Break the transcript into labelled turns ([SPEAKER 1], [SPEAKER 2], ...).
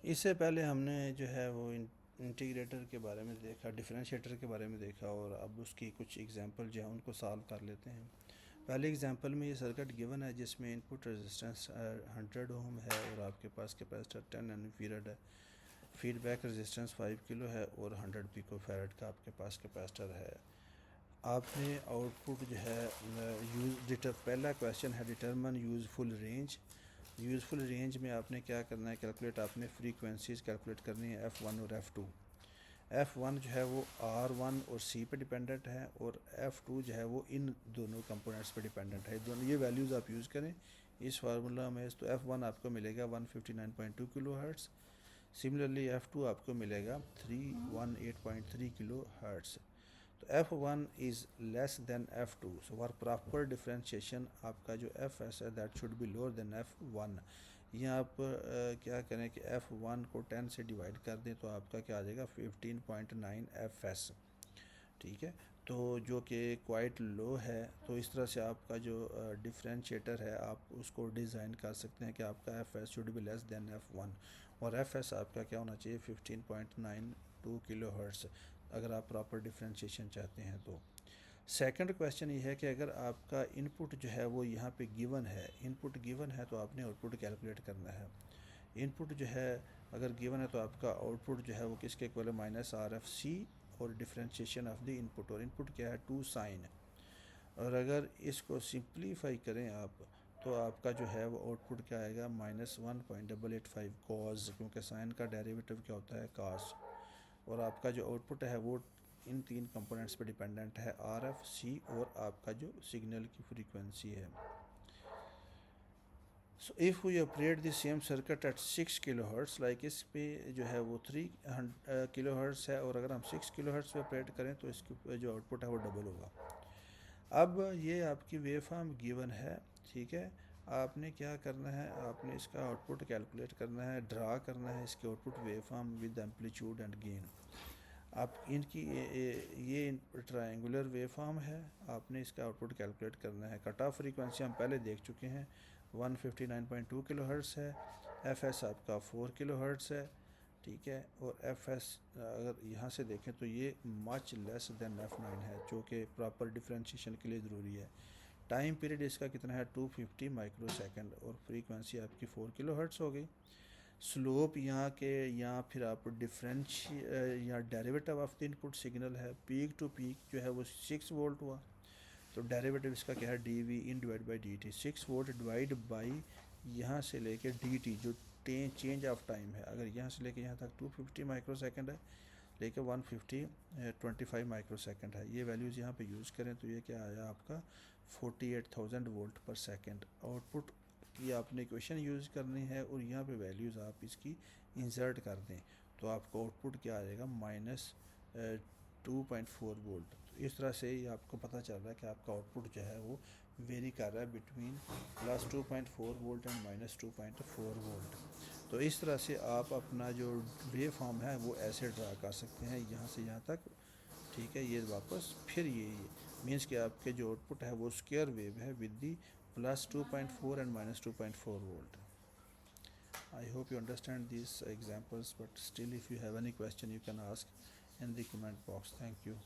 [SPEAKER 1] اس سے پہلے ہم نے جو ہے وہ انٹیگریٹر کے بارے میں دیکھا، ڈفرینشیٹر کے بارے میں دیکھا، اور اب اس کی کچھ ایگزامپل جو ہے ان کو سالو کر لیتے ہیں۔ پہلے ایگزامپل میں یہ سرکٹ گیون ہے جس میں ان پٹ ریزسٹنس 100 اوم ہے اور آپ کے پاس کیپیسٹر 10 نینو فیرڈ ہے، فیڈ بیک ریزسٹنس 5 کلو ہے اور 100 پیکو فیرڈ کا آپ کے پاس کیپیسٹر ہے۔ آپ نے آؤٹ پٹ جو ہے پہلا کویشچن ہے determine useful range. Useful range میں آپ نے کیا کرنا ہے، کیلکولیٹ آپ نے فریکوینسیز کیلکولیٹ کرنی ہے F1 اور F2۔ F1 جو ہے وہ R1 اور C پہ ڈیپینڈنٹ ہے، اور F2 جو ہے وہ ان دونوں کمپوننٹس پہ ڈیپینڈنٹ ہے۔ دونوں یہ ویلیوز آپ یوز کریں اس فارمولا میں، تو F1 آپ کو ملے گا 159.2 کلو ہرٹز، سملرلی F2 آپ کو ملے گا 318.3 کلو ہرٹز۔ تو F1 is less than F2، so for proper differentiation آپ کا جو Fs ہے that should be lower than F1۔ یہاں آپ کیا کریں کہ F1 کو 10 سے ڈیوائڈ کر دیں تو آپ کا کیا آ جائے گا 15.9 Fs، ٹھیک ہے، تو جو کہ کوائٹ لو ہے۔ تو اس طرح سے آپ کا جو ڈفرینشیٹر ہے آپ اس کو ڈیزائن کر سکتے ہیں کہ آپ کا Fs should be less than F1، اور Fs آپ کا کیا ہونا چاہیے 15.92 کلو ہرٹز اگر آپ پراپر ڈفرینشیشن چاہتے ہیں تو۔ سیکنڈ کویشچن یہ ہے کہ اگر آپ کا ان پٹ جو ہے وہ یہاں پہ گیون ہے، ان پٹ گیون ہے تو آپ نے آؤٹ پٹ کیلکولیٹ کرنا ہے۔ ان پٹ جو ہے اگر گیون ہے تو آپ کا آؤٹ پٹ جو ہے وہ کس کے اکول ہے -RFC اور ڈفرینشیشن آف دی ان پٹ، اور ان پٹ کیا ہے 2 سائن۔ اور اگر اس کو سمپلیفائی کریں آپ تو آپ کا جو ہے وہ آؤٹ پٹ کیا آئے گا -1.885 cos، کیونکہ سائن کا ڈیریویٹو کیا ہوتا ہے cos، اور آپ کا جو آؤٹ پٹ ہے وہ ان 3 کمپوننٹس پہ ڈیپینڈنٹ ہے RFC اور آپ کا جو سگنل کی فریکوینسی ہے۔ So if we operate the same circuit at 6 kilohertz, like اس پہ جو ہے وہ 3 کلو ہرٹز ہے، اور اگر ہم 6 کلو ہرٹز پہ آپریٹ کریں تو اس کی جو آؤٹ پٹ ہے وہ ڈبل ہوگا۔ اب یہ آپ کی ویو فارم گیون ہے، ٹھیک ہے، آپ نے کیا کرنا ہے، آپ نے اس کا آؤٹ پٹ کیلکولیٹ کرنا ہے، ڈرا کرنا ہے اس کی out put wave form with amplitude and gain. آپ ان کی یہ ٹرائنگولر ویو فارم ہے، آپ نے اس کا آؤٹ پٹ کیلکولیٹ کرنا ہے۔ کٹ آف فریکوینسی ہم پہلے دیکھ چکے ہیں 159.2 کلو ہرٹز ہے، Fs آپ کا 4 کلو ہرٹز ہے، ٹھیک ہے، اور Fs اگر یہاں سے دیکھیں تو یہ مچ لیس دین F9 ہے، جو کہ پراپر ڈفرینشیشن کے لیے ضروری ہے۔ ٹائم پیریڈ اس کا کتنا ہے 250 مائکرو سیکنڈ، اور فریکوینسی آپ کی 4 کلو ہرٹز ہو گئی۔ سلوپ یہاں کے یہاں پھر آپ یا derivative of the in put signal ہے، پیک ٹو پیک جو ہے وہ 6 وولٹ ہوا، تو ڈیریویٹو اس کا کیا ہے ڈی وی ان divide by d t, 6 volt divide by یہاں سے لے کے ڈی ٹی جو چینج آف ٹائم ہے، اگر یہاں سے لے کے یہاں تک 250 مائکرو سیکنڈ ہے، لے کے 150 مائکرو سیکنڈ ہے، یہ ویلیوز یہاں پہ یوز کریں تو یہ کیا آیا آپ کا 48,000 volt per second. Out put کی آپ نے ایکویشن یوز کرنی ہے اور یہاں پہ ویلیوز آپ اس کی انسرٹ کر دیں تو آپ کو آؤٹ پٹ کیا آئے گا -2.4 وولٹ۔ تو اس طرح سے یہ آپ کو پتہ چل رہا ہے کہ آپ کا آؤٹ پٹ جو ہے وہ ویری کر رہا ہے بٹوین +2.4 وولٹ اینڈ -2.4 وولٹ۔ تو اس طرح سے آپ اپنا جو ویو فارم ہے وہ ایسے ڈرا کر سکتے ہیں یہاں سے یہاں تک، ٹھیک ہے، یہ واپس پھر یہ مینس کہ آپ کے جو آؤٹ پٹ ہے وہ اسکوئر ویو ہے with the +2.4 and -2.4 volt. I hope you understand these examples, but still if you have any question you can ask in the comment box. Thank you.